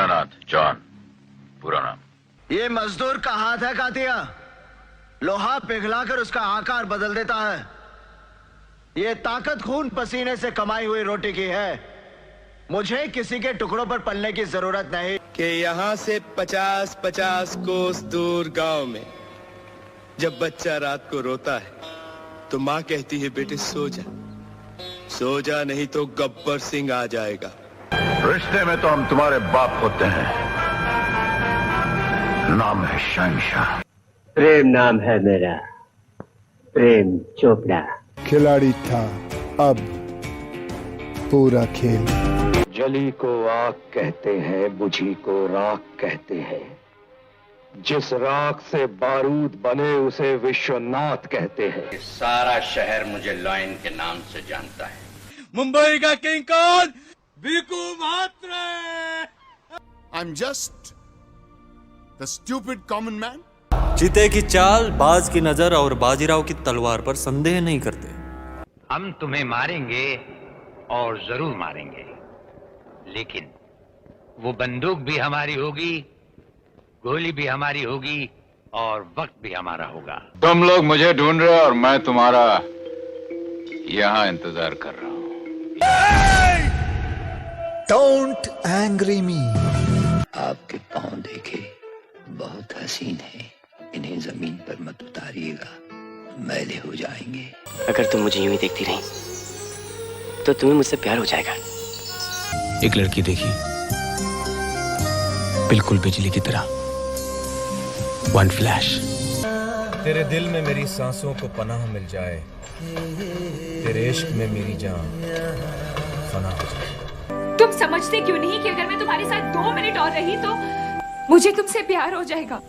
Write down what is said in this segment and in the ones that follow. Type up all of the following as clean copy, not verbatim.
Dinanath, John पूरा नाम। ये मजदूर का हाथ है कातिया, लोहा पिघलाकर उसका आकार बदल देता है। ये ताकत खून पसीने से कमाई हुई रोटी की है। मुझे किसी के टुकड़ों पर पलने की जरूरत नहीं। कि यहाँ से 50-50 कोस दूर गांव में जब बच्चा रात को रोता है तो माँ कहती है बेटे सो जा, सो जा, नहीं तो गब्बर सिंह आ जाएगा। रिश्ते में तो हम तुम्हारे बाप होते हैं। नाम है शहंशाह। प्रेम नाम है मेरा, प्रेम चोपड़ा। खिलाड़ी था, अब पूरा खेल। जली को आग कहते हैं, बुझी को राख कहते हैं। जिस राख से बारूद बने उसे विश्वनाथ कहते हैं। सारा शहर मुझे लॉयन के नाम से जानता है। मुंबई का किंग कौन? Bhiku Mhatre. I'm just the stupid common man. चीते की चाल, बाज की नजर और बाजीराव की तलवार पर संदेह नहीं करते। हम तुम्हें मारेंगे और जरूर मारेंगे, लेकिन वो बंदूक भी हमारी होगी, गोली भी हमारी होगी और वक्त भी हमारा होगा। तुम लोग मुझे ढूंढ रहे हो और मैं तुम्हारा यहाँ इंतजार कर रहा हूँ। Don't angry me. आपके पांव देखे, बहुत हसीन है। इन्हें जमीन पर मत उतारिएगा, मैले हो जाएंगे। अगर तुम मुझे यूं ही देखती रही तो तुम्हें मुझसे प्यार हो जाएगा। एक लड़की देखी, बिल्कुल बिजली की तरह, वन फ्लैश। तेरे दिल में मेरी सांसों को पनाह मिल जाए, तेरे इश्क में मेरी जान फना हो जाए। तुम समझते क्यों नहीं कि अगर मैं तुम्हारे साथ 2 मिनट और रही तो मुझे तुमसे प्यार हो जाएगा।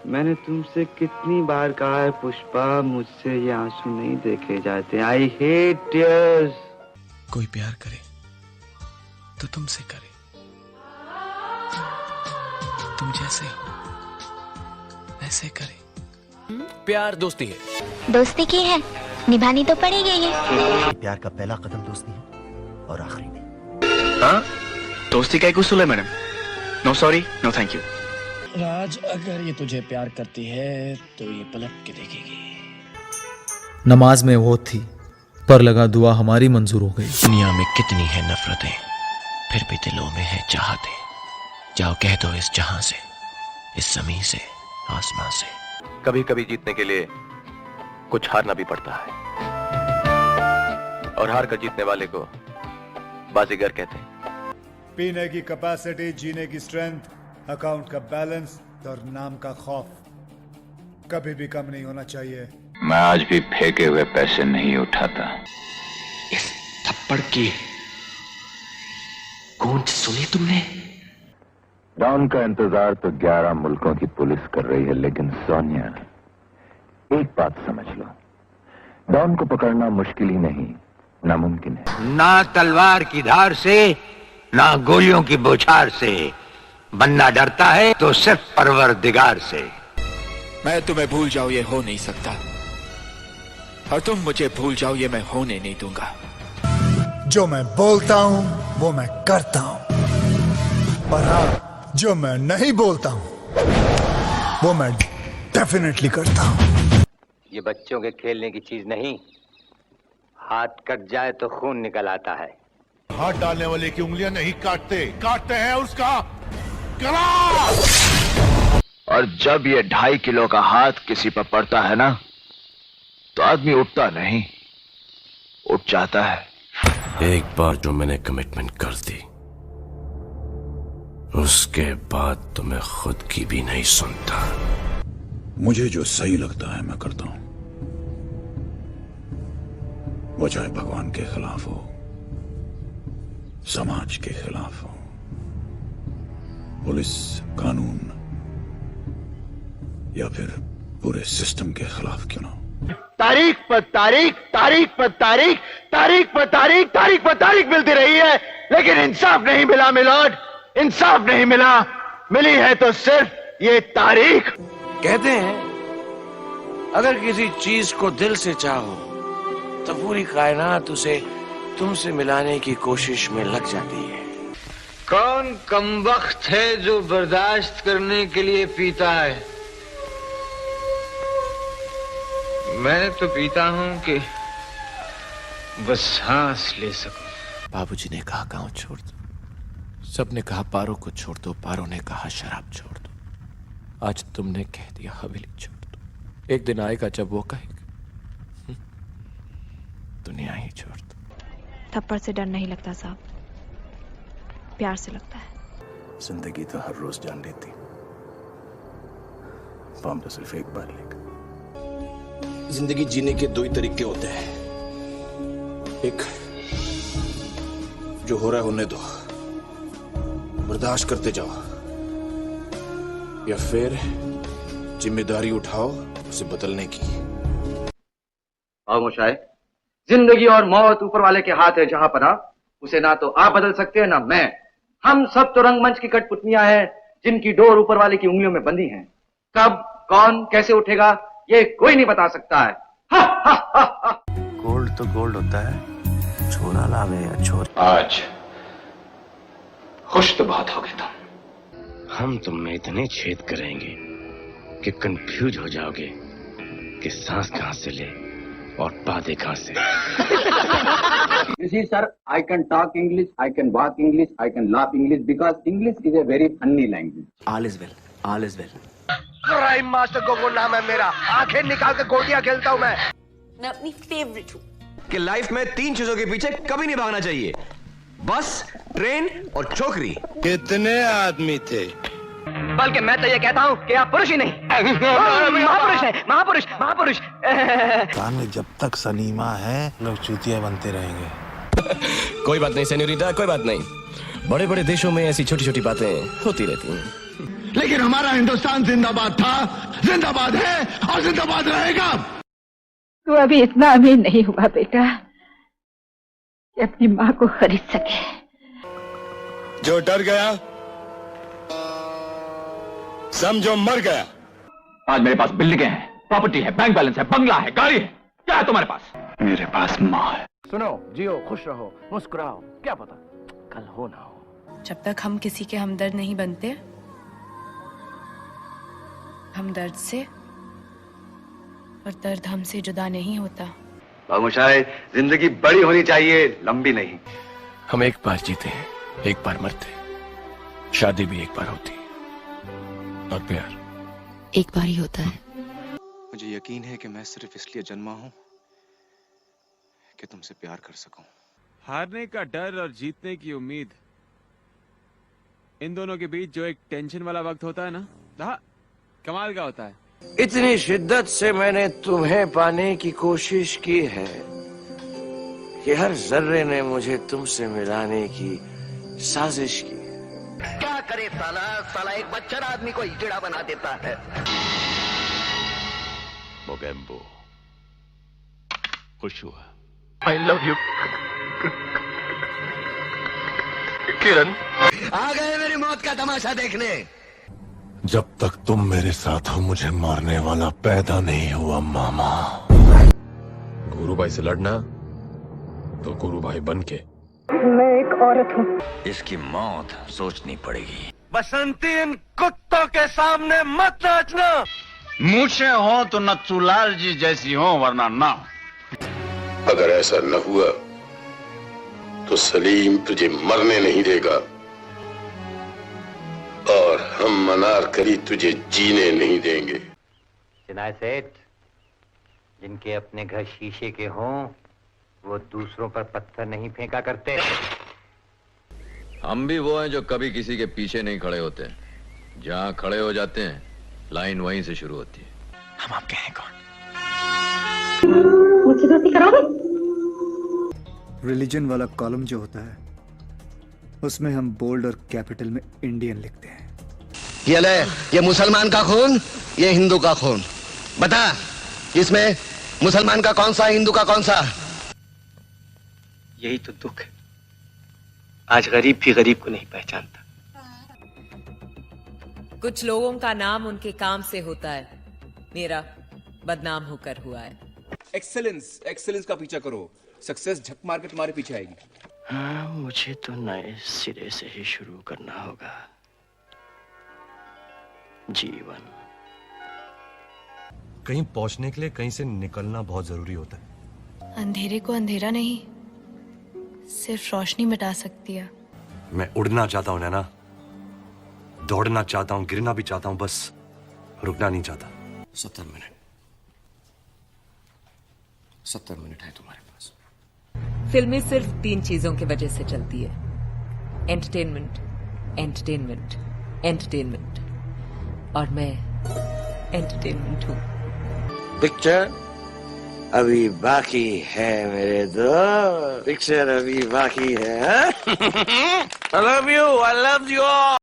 मैंने तुमसे कितनी बार कहा है पुष्पा, मुझसे ये आंसू नहीं देखे जाते। I hate tears. कोई प्यार करे तो तुमसे करे, तुम जैसे हो वैसे करे। प्यार दोस्ती है, दोस्ती की है, निभानी तो पड़ेगी ये। प्यार का पहला कदम दोस्ती है और आखिरी नहीं। हाँ? दोस्ती का एक उसूल है madam. No sorry, no thank you. Raj, अगर ये तुझे प्यार करती है तो ये पलट के देखेगी। नमाज में वो थी, पर लगा दुआ हमारी मंजूर हो गई। दुनिया में कितनी है नफरतें, फिर भी दिलों में है चाहते। जाओ कह दो इस जहां से, इस जमीन से, आसमां से। कभी कभी जीतने के लिए कुछ हारना भी पड़ता है, और हार कर जीतने वाले को बाजीगर कहते हैं। पीने की कैपेसिटी, जीने की स्ट्रेंथ, अकाउंट का बैलेंस और नाम का खौफ कभी भी कम नहीं होना चाहिए। मैं आज भी फेंके हुए पैसे नहीं उठाता। इस थप्पड़ की गूंज सुनी तुमने? डॉन का इंतजार तो 11 मुल्कों की पुलिस कर रही है, लेकिन सोनिया, एक बात समझ लो, डॉन को पकड़ना मुश्किल ही नहीं, नामुमकिन है। ना तलवार की धार से, ना गोलियों की बौछार से। बनना डरता है तो सिर्फ परवरदिगार से। मैं तुम्हें भूल जाऊं ये हो नहीं सकता, और तुम मुझे भूल जाओ ये मैं होने नहीं दूंगा। जो मैं बोलता हूं वो मैं करता हूं, पर हाँ, जो मैं नहीं बोलता हूं वो मैं डेफिनेटली करता हूं। ये बच्चों के खेलने की चीज नहीं, हाथ कट जाए तो खून निकल आता है। हाथ डालने वाले की उंगलियां नहीं काटते, काटते हैं उसका गला। और जब ये 2.5 किलो का हाथ किसी पर पड़ता है ना, तो आदमी उठता नहीं, उठ जाता है। एक बार जो मैंने कमिटमेंट कर दी, उसके बाद तो मैं खुद की भी नहीं सुनता। मुझे जो सही लगता है मैं करता हूं, वो चाहे भगवान के खिलाफ हो, समाज के खिलाफ हो, पुलिस, कानून या फिर पूरे सिस्टम के खिलाफ क्यों ना हो। तारीख पर तारीख, तारीख पर तारीख, तारीख पर तारीख, तारीख पर तारीख मिलती रही है, लेकिन इंसाफ नहीं मिला मिलोड, इंसाफ नहीं मिला। मिली है तो सिर्फ ये तारीख। कहते हैं अगर किसी चीज को दिल से चाहो तो पूरी कायनात उसे तुमसे मिलाने की कोशिश में लग जाती है। कौन कमबख्त है जो बर्दाश्त करने के लिए पीता है? मैं तो पीता हूं कि बस सांस ले सकूं। बाबूजी ने कहा गांव छोड़ दो, सबने कहा पारो को छोड़ दो, पारो ने कहा शराब छोड़ दो, आज तुमने कह दिया हवेली छोड़ दो। एक दिन आएगा जब वो कहेगा दुनिया ही छोड़ दो। थप्पड़ से डर नहीं लगता साहब, प्यार से लगता है। जिंदगी तो हर रोज जान लेती, बम तो सिर्फ एक बार लेगा। जिंदगी जीने के दो ही तरीके होते हैं, एक जो हो रहा है होने दो, बर्दाश्त करते जाओ, या फिर जिम्मेदारी उठाओ उसे बदलने की। खामोशाई, जिंदगी और मौत ऊपर वाले के हाथ है जहां पना, उसे ना तो आप बदल सकते हैं ना मैं। हम सब तो रंगमंच की कठपुतलियां हैं जिनकी डोर ऊपर वाले की उंगलियों में बंधी है। कब कौन कैसे उठेगा ये कोई नहीं बता सकता है। गोल्ड तो गोल्ड होता है, छोरा लावे या छोर। आज खुश तो बहुत हो गए तुम। हम तुम में इतने छेद करेंगे कि कंफ्यूज हो जाओगे कि सांस कहां से ले और पादे कहां से। You see, sir, I can talk English, I can walk English, I can laugh English because English is a very funny language. All is well, all is well. Crime master Gogo नाम है मेरा, आंखें निकाल के गोटियां खेलता हूँ मैं अपनी फेवरेट हूँ। कि लाइफ में 3 चीजों के पीछे कभी नहीं भागना चाहिए, बस, ट्रेन और छोकरी। कितने आदमी थे? बल्कि मैं तो ये कहता हूँ कि आप पुरुष ही नहीं महापुरुष है, महापुरुष महापुरुष। कान में जब तक सलीमा है लोग चूतिया बनते रहेंगे। कोई बात नहीं सेन्योरिटा, कोई बात नहीं, बड़े बड़े देशों में ऐसी छोटी छोटी बातें होती रहती हैं। लेकिन हमारा हिंदुस्तान जिंदाबाद था, जिंदाबाद है और जिंदाबाद रहेगा। तू अभी इतना अमीर नहीं हुआ बेटा कि अपनी माँ को खरीद सके। जो डर गया समझो मर गया। आज मेरे पास बिल्डिंगें हैं, प्रॉपर्टी है, बैंक बैलेंस है, बंगला है, गाड़ी है। क्या है तुम्हारे पास? मेरे पास माँ है। सुनो, जियो, खुश रहो, मुस्कुराओ, क्या पता कल हो ना हो। जब तक हम किसी के हमदर्द नहीं बनते, हम दर्द से और दर्द हमसे जुदा नहीं होता। खामोशाई, जिंदगी बड़ी होनी चाहिए, लंबी नहीं। हम एक बार जीते हैं, एक बार मरते, शादी भी एक बार होती और प्यार एक बार ही होता है। मुझे यकीन है कि मैं सिर्फ इसलिए जन्मा हूं कि तुमसे प्यार कर सकूं। हारने का डर और जीतने की उम्मीद, इन दोनों के बीच जो एक टेंशन वाला वक्त होता है ना, हाँ, कमाल का होता है। इतनी शिद्दत से मैंने तुम्हें पाने की कोशिश की है कि हर जर्रे ने मुझे तुमसे मिलाने की साजिश की। क्या करे साला, साला एक बच्चा आदमी को कीड़ा बना देता है। मोगेम्बो, खुश हुआ। I love you, किरण। आ गए मेरी मौत का तमाशा देखने। जब तक तुम मेरे साथ हो मुझे मारने वाला पैदा नहीं हुआ मामा। गुरु भाई से लड़ना तो गुरु भाई बन के। मैं एक औरत हूँ। इसकी मौत सोचनी पड़ेगी। बसंती, इन कुत्तों के सामने मत नाचना। मूछें हो तो नथुलाल जी जैसी हो, वरना ना। अगर ऐसा न हुआ तो सलीम तुझे मरने नहीं देगा और हम अनारकली तुझे जीने नहीं देंगे। सिनाय सेठ, जिनके अपने घर शीशे के हों वो दूसरों पर पत्थर नहीं फेंका करते। हम भी वो हैं जो कभी किसी के पीछे नहीं खड़े होते, जहां खड़े हो जाते हैं लाइन वहीं से शुरू होती है। हम आपके हैं कौन? मुझसे दोस्ती कराओगे? रिलीजन वाला कॉलम जो होता है उसमें हम बोल्ड और कैपिटल में इंडियन लिखते हैं। ये ले, ये मुसलमान का खून, ये हिंदू का खून। बता, इसमें मुसलमान का कौन सा, हिंदू का कौन सा? यही तो दुख है, आज गरीब भी गरीब को नहीं पहचानता। कुछ लोगों का नाम उनके काम से होता है, मेरा बदनाम होकर हुआ है। एक्सेलेंस, एक्सेलेंस का पीछा करो, सक्सेस झक मार के तुम्हारे पीछे आएगी। हाँ, मुझे तो नए सिरे से ही शुरू करना होगा जीवन। कहीं पहुंचने के लिए कहीं से निकलना बहुत जरूरी होता है। अंधेरे को अंधेरा नहीं, सिर्फ रोशनी मिटा सकती है। मैं उड़ना चाहता हूं नैना, दौड़ना चाहता हूं, गिरना भी चाहता हूं, बस रुकना नहीं चाहता। 70 मिनट है तुम्हारे पास। फिल्में सिर्फ 3 चीजों की वजह से चलती है, एंटरटेनमेंट, एंटरटेनमेंट, एंटरटेनमेंट। और मैं एंटरटेनमेंट हूं। पिक्चर अभी बाकी है मेरे दोस्त, पिक्चर अभी बाकी है। I love you, I love you all.